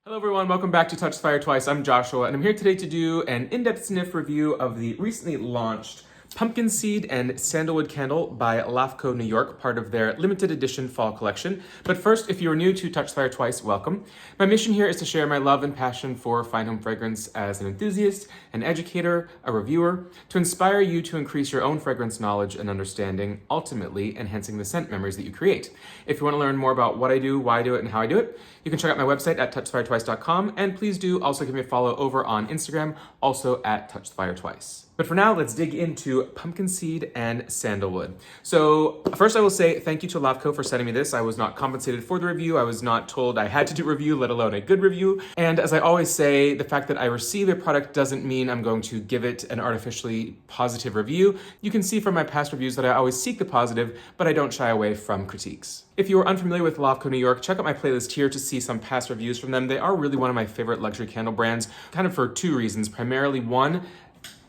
Hello everyone, welcome back to Touch the Fire Twice. I'm Joshua and I'm here today to do an in-depth sniff review of the recently launched Pumpkin Seed and Sandalwood candle by LAFCO New York, part of their limited edition fall collection. But first, if you are new to Touch the Fire Twice, welcome. My mission here is to share my love and passion for fine home fragrance as an enthusiast, an educator, a reviewer, to inspire you to increase your own fragrance knowledge and understanding, ultimately enhancing the scent memories that you create. If you want to learn more about what I do, why I do it, and how I do it, you can check out my website at TouchTheFireTwice.com, and please do also give me a follow over on Instagram, also at TouchTheFireTwice. But for now, let's dig into Pumpkin Seed and Sandalwood. So first I will say thank you to LAFCO for sending me this. I was not compensated for the review. I was not told I had to do a review, let alone a good review. And as I always say, the fact that I receive a product doesn't mean I'm going to give it an artificially positive review. You can see from my past reviews that I always seek the positive, but I don't shy away from critiques. If you are unfamiliar with LAFCO New York, check out my playlist here to see some past reviews from them. They are really one of my favorite luxury candle brands, kind of for two reasons. Primarily, one,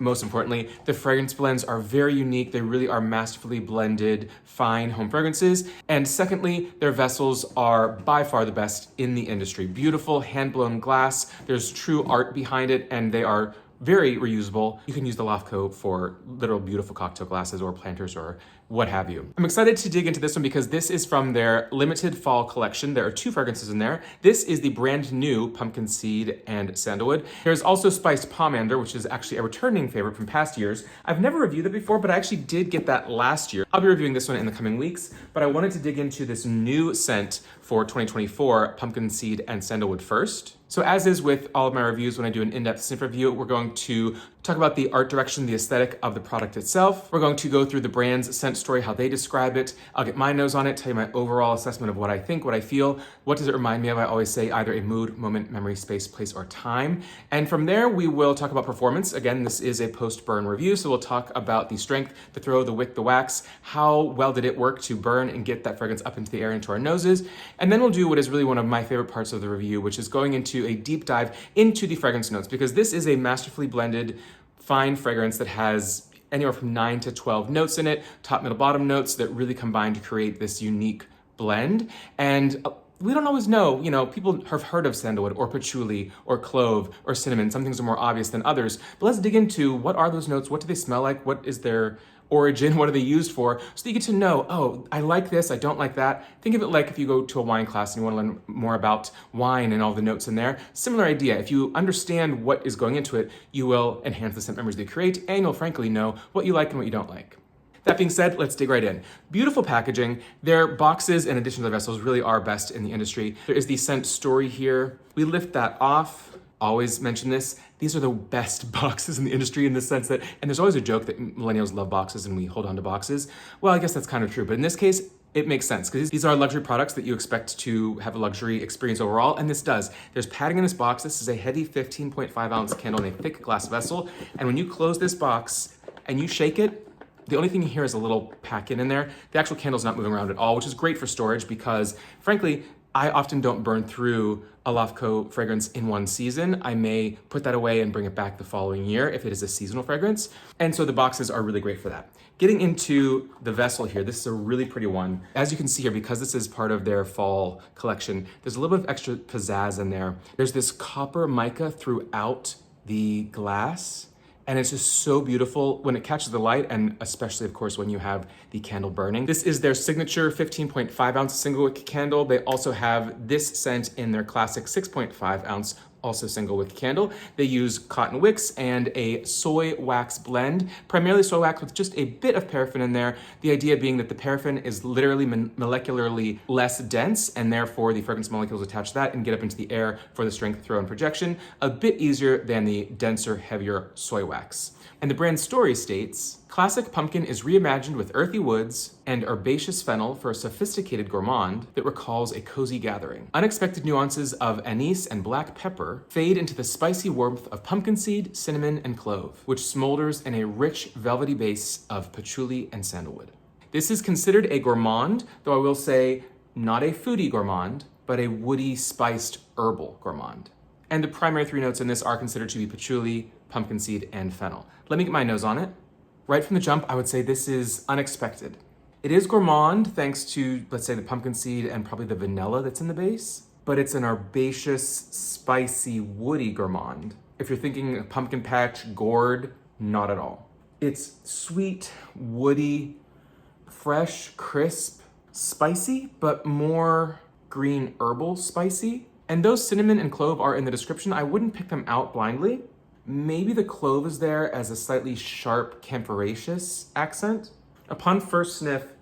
most importantly, the fragrance blends are very unique. They really are masterfully blended, fine home fragrances. And secondly, their vessels are by far the best in the industry. Beautiful hand-blown glass. There's true art behind it, and they are very reusable. You can use the LAFCO for literal beautiful cocktail glasses or planters or what have you. I'm excited to dig into this one because this is from their limited fall collection. There are two fragrances in there. This is the brand new Pumpkin Seed and Sandalwood. There's also Spiced Pomander, which is actually a returning favorite from past years. I've never reviewed it before, but I actually did get that last year. I'll be reviewing this one in the coming weeks, but I wanted to dig into this new scent for 2024, Pumpkin Seed and Sandalwood first. So as is with all of my reviews, when I do an in-depth sniff review, we're going to talk about the art direction, the aesthetic of the product itself. We're going to go through the brand's scent story, how they describe it. I'll get my nose on it, tell you my overall assessment of what I think, what I feel. What does it remind me of? I always say either a mood, moment, memory, space, place, or time. And from there, we will talk about performance. Again, this is a post-burn review, so we'll talk about the strength, the throw, the wick, the wax. How well did it work to burn and get that fragrance up into the air, into our noses? And then we'll do what is really one of my favorite parts of the review, which is going into a deep dive into the fragrance notes, because this is a masterfully blended fine fragrance that has anywhere from 9 to 12 notes in it, top, middle, bottom notes that really combine to create this unique blend. And we don't always know, people have heard of sandalwood or patchouli or clove or cinnamon. Some things are more obvious than others. But let's dig into what are those notes? What do they smell like? What is their origin? What are they used for? So that you get to know, oh, I like this, I don't like that. Think of it like if you go to a wine class and you want to learn more about wine and all the notes in there. Similar idea. If you understand what is going into it, you will enhance the scent memories they create, and you'll frankly know what you like and what you don't like. That being said, let's dig right in. Beautiful packaging. Their boxes, in addition to their vessels, really are best in the industry. There is the scent story here. We lift that off. Always mention this. These are the best boxes in the industry in the sense that, and there's always a joke that millennials love boxes and we hold on to boxes. Well, I guess that's kind of true, but in this case, it makes sense because these are luxury products that you expect to have a luxury experience overall, and this does. There's padding in this box. This is a heavy 15.5 ounce candle in a thick glass vessel, and when you close this box and you shake it, the only thing you hear is a little pack in there. The actual candle's not moving around at all, which is great for storage because, frankly, I often don't burn through a LAFCO fragrance in one season. I may put that away and bring it back the following year if it is a seasonal fragrance. And so the boxes are really great for that. Getting into the vessel here, this is a really pretty one. As you can see here, because this is part of their fall collection, there's a little bit of extra pizzazz in there. There's this copper mica throughout the glass. And it's just so beautiful when it catches the light, and especially, of course, when you have the candle burning. This is their signature 15.5 ounce single wick candle. They also have this scent in their classic 6.5 ounce also single wick candle. They use cotton wicks and a soy wax blend, primarily soy wax with just a bit of paraffin in there. The idea being that the paraffin is literally molecularly less dense, and therefore the fragrance molecules attach that and get up into the air for the strength, throw, and projection a bit easier than the denser, heavier soy wax. And the brand story states, classic pumpkin is reimagined with earthy woods and herbaceous fennel for a sophisticated gourmand that recalls a cozy gathering. Unexpected nuances of anise and black pepper fade into the spicy warmth of pumpkin seed, cinnamon, and clove, which smolders in a rich, velvety base of patchouli and sandalwood. This is considered a gourmand, though I will say not a foodie gourmand, but a woody, spiced, herbal gourmand. And the primary three notes in this are considered to be patchouli, pumpkin seed, and fennel. Let me get my nose on it. Right from the jump, I would say this is unexpected. It is gourmand thanks to, let's say, the pumpkin seed and probably the vanilla that's in the base, but it's an herbaceous, spicy, woody gourmand. If you're thinking pumpkin patch, gourd, not at all. It's sweet, woody, fresh, crisp, spicy, but more green herbal spicy. And those cinnamon and clove are in the description. I wouldn't pick them out blindly. Maybe the clove is there as a slightly sharp, camphoraceous accent. Upon first sniff,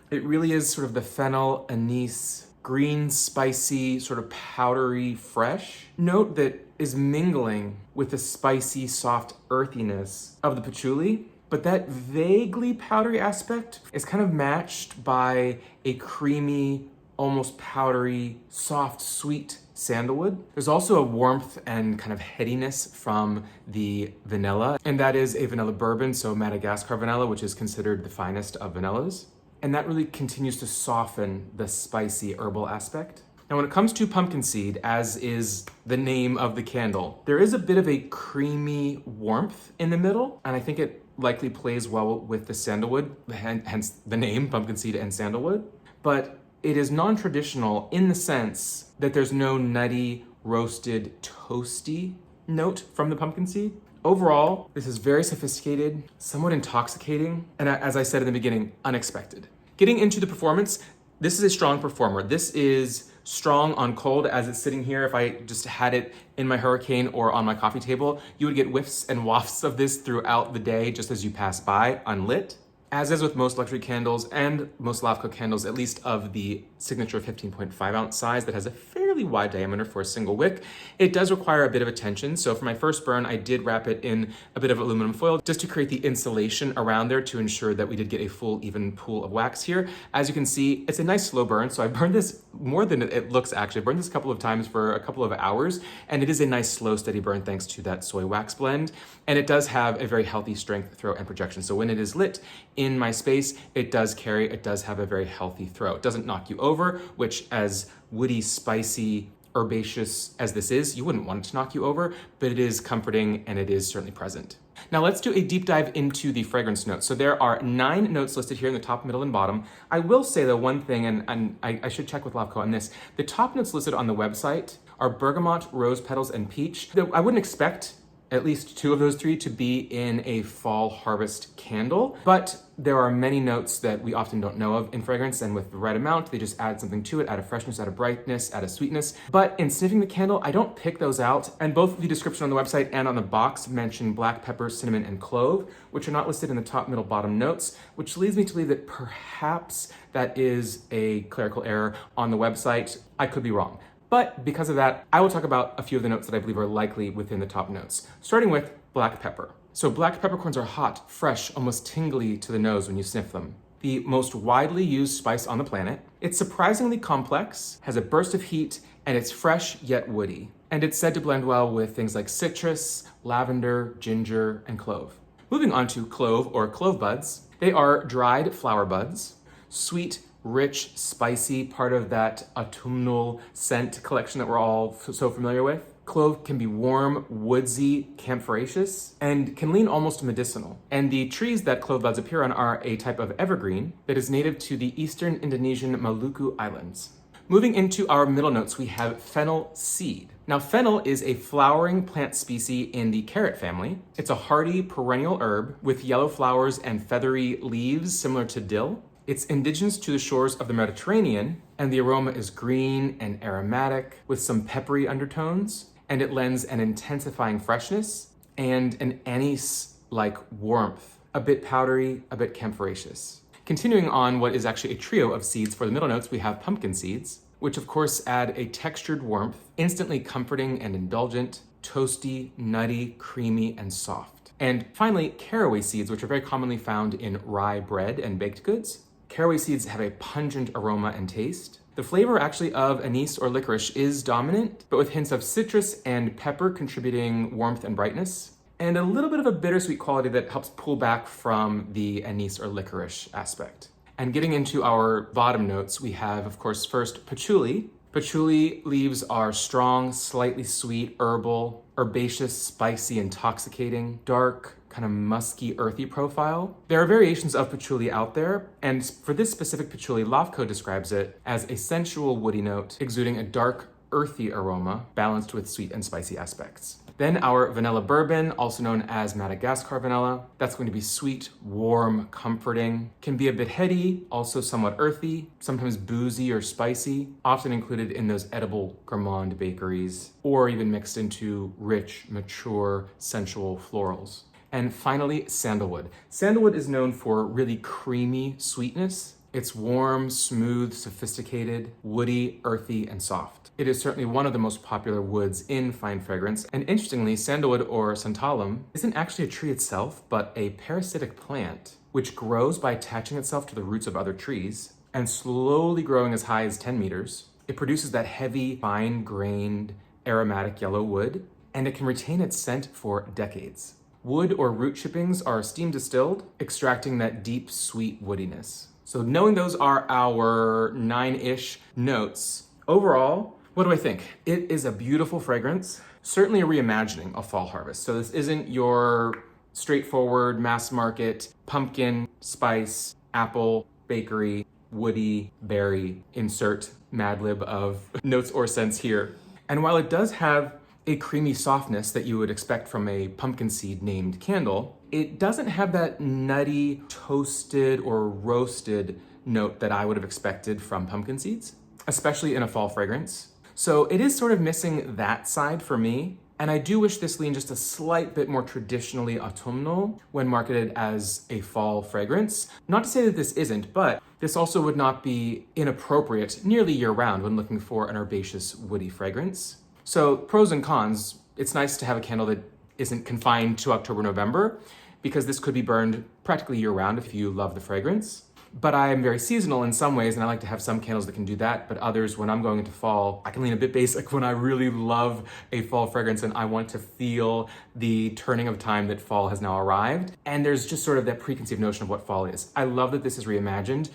it really is sort of the fennel, anise, green, spicy, sort of powdery, fresh note that is mingling with the spicy, soft earthiness of the patchouli. But that vaguely powdery aspect is kind of matched by a creamy, almost powdery, soft, sweet sandalwood. There's also a warmth and kind of headiness from the vanilla, and that is a vanilla bourbon, so Madagascar vanilla, which is considered the finest of vanillas. And that really continues to soften the spicy herbal aspect. Now, when it comes to pumpkin seed, as is the name of the candle, there is a bit of a creamy warmth in the middle, and I think it likely plays well with the sandalwood, hence the name, pumpkin seed and sandalwood. But it is non-traditional in the sense that there's no nutty, roasted, toasty note from the pumpkin seed. Overall, this is very sophisticated, somewhat intoxicating, and as I said in the beginning, unexpected. Getting into the performance, this is a strong performer. This is strong on cold as it's sitting here. If I just had it in my Hurricane or on my coffee table, you would get whiffs and wafts of this throughout the day just as you pass by, unlit. As is with most luxury candles and most LAFCO candles, at least of the signature 15.5 ounce size that has a fairly wide diameter for a single wick, it does require a bit of attention. So for my first burn, I did wrap it in a bit of aluminum foil just to create the insulation around there to ensure that we did get a full even pool of wax here. As you can see, it's a nice slow burn. So I burned this more than it looks actually. I burned this a couple of times for a couple of hours, and it is a nice slow steady burn thanks to that soy wax blend. And it does have a very healthy strength, throw, and projection. So when it is lit in my space, it does have a very healthy throw. It doesn't knock you over, which as woody, spicy, herbaceous as this is, you wouldn't want it to knock you over, but it is comforting and it is certainly present. Now let's do a deep dive into the fragrance notes. So there are 9 notes listed here in the top, middle, and bottom. I will say though one thing, and I should check with LAFCO on this, the top notes listed on the website are bergamot, rose petals, and peach. I wouldn't expect at least 2 of those 3 to be in a fall harvest candle, but there are many notes that we often don't know of in fragrance, and with the right amount, they just add something to it, add a freshness, add a brightness, add a sweetness. But in sniffing the candle, I don't pick those out, and both the description on the website and on the box mention black pepper, cinnamon, and clove, which are not listed in the top, middle, bottom notes, which leads me to believe that perhaps that is a clerical error on the website. I could be wrong. But because of that, I will talk about a few of the notes that I believe are likely within the top notes, starting with black pepper. So black peppercorns are hot, fresh, almost tingly to the nose when you sniff them. The most widely used spice on the planet. It's surprisingly complex, has a burst of heat, and it's fresh yet woody. And it's said to blend well with things like citrus, lavender, ginger, and clove. Moving on to clove or clove buds. They are dried flower buds, sweet, rich, spicy, part of that autumnal scent collection that we're all so familiar with. Clove can be warm, woodsy, camphoraceous, and can lean almost medicinal. And the trees that clove buds appear on are a type of evergreen that is native to the eastern Indonesian Maluku Islands. Moving into our middle notes, we have fennel seed. Now, fennel is a flowering plant species in the carrot family. It's a hardy perennial herb with yellow flowers and feathery leaves similar to dill. It's indigenous to the shores of the Mediterranean, and the aroma is green and aromatic with some peppery undertones, and it lends an intensifying freshness and an anise-like warmth, a bit powdery, a bit camphoraceous. Continuing on what is actually a trio of seeds for the middle notes, we have pumpkin seeds, which of course add a textured warmth, instantly comforting and indulgent, toasty, nutty, creamy, and soft. And finally, caraway seeds, which are very commonly found in rye bread and baked goods. Caraway seeds have a pungent aroma and taste. The flavor actually of anise or licorice is dominant, but with hints of citrus and pepper contributing warmth and brightness, and a little bit of a bittersweet quality that helps pull back from the anise or licorice aspect. And getting into our bottom notes, we have, of course, first patchouli. Patchouli leaves are strong, slightly sweet, herbal, herbaceous, spicy, intoxicating, dark, kind of musky, earthy profile. There are variations of patchouli out there, and for this specific patchouli, LAFCO describes it as a sensual woody note, exuding a dark earthy aroma balanced with sweet and spicy aspects. Then our vanilla bourbon, also known as Madagascar vanilla. That's going to be sweet, warm, comforting. Can be a bit heady, also somewhat earthy, sometimes boozy or spicy, often included in those edible gourmand bakeries, or even mixed into rich, mature, sensual florals. And finally, sandalwood. Sandalwood is known for really creamy sweetness. It's warm, smooth, sophisticated, woody, earthy, and soft. It is certainly one of the most popular woods in fine fragrance. And interestingly, sandalwood or santalum isn't actually a tree itself, but a parasitic plant, which grows by attaching itself to the roots of other trees and slowly growing as high as 10 meters. It produces that heavy, fine-grained, aromatic yellow wood, and it can retain its scent for decades. Wood or root chippings are steam distilled, extracting that deep, sweet woodiness. So knowing those are our 9-ish notes, overall, what do I think? It is a beautiful fragrance, certainly a reimagining of Fall Harvest. So this isn't your straightforward mass market pumpkin, spice, apple, bakery, woody, berry, insert Mad Lib of notes or scents here. And while it does have a creamy softness that you would expect from a pumpkin seed named candle, it doesn't have that nutty, toasted or roasted note that I would have expected from pumpkin seeds, especially in a fall fragrance. So it is sort of missing that side for me. And I do wish this leaned just a slight bit more traditionally autumnal when marketed as a fall fragrance. Not to say that this isn't, but this also would not be inappropriate nearly year round when looking for an herbaceous, woody fragrance. So pros and cons, it's nice to have a candle that isn't confined to October, November, because this could be burned practically year round if you love the fragrance. But I am very seasonal in some ways, and I like to have some candles that can do that, but others, when I'm going into fall, I can lean a bit basic when I really love a fall fragrance and I want to feel the turning of time that fall has now arrived. And there's just sort of that preconceived notion of what fall is. I love that this is reimagined.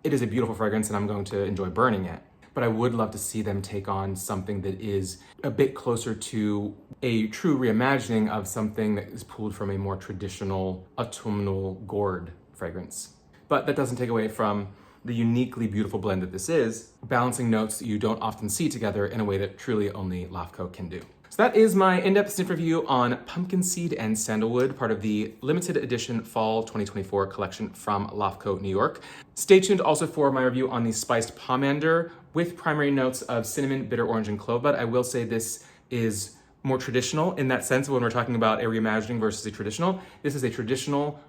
It is a beautiful fragrance and I'm going to enjoy burning it. But I would love to see them take on something that is a bit closer to a true reimagining of something that is pulled from a more traditional autumnal gourd fragrance. But that doesn't take away from the uniquely beautiful blend that this is, balancing notes that you don't often see together in a way that truly only LAFCO can do. So that is my in-depth sniff review on Pumpkin Seed and Sandalwood, part of the limited edition Fall 2024 collection from LAFCO, New York. Stay tuned also for my review on the Spiced Pomander with primary notes of cinnamon, bitter orange, and clove bud. I will say this is more traditional in that sense when we're talking about a reimagining versus a traditional. This is a traditional,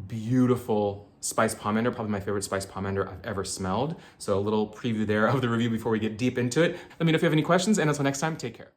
beautiful spiced pomander, probably my favorite spiced pomander I've ever smelled. So a little preview there of the review before we get deep into it. Let me know if you have any questions, and until next time, take care.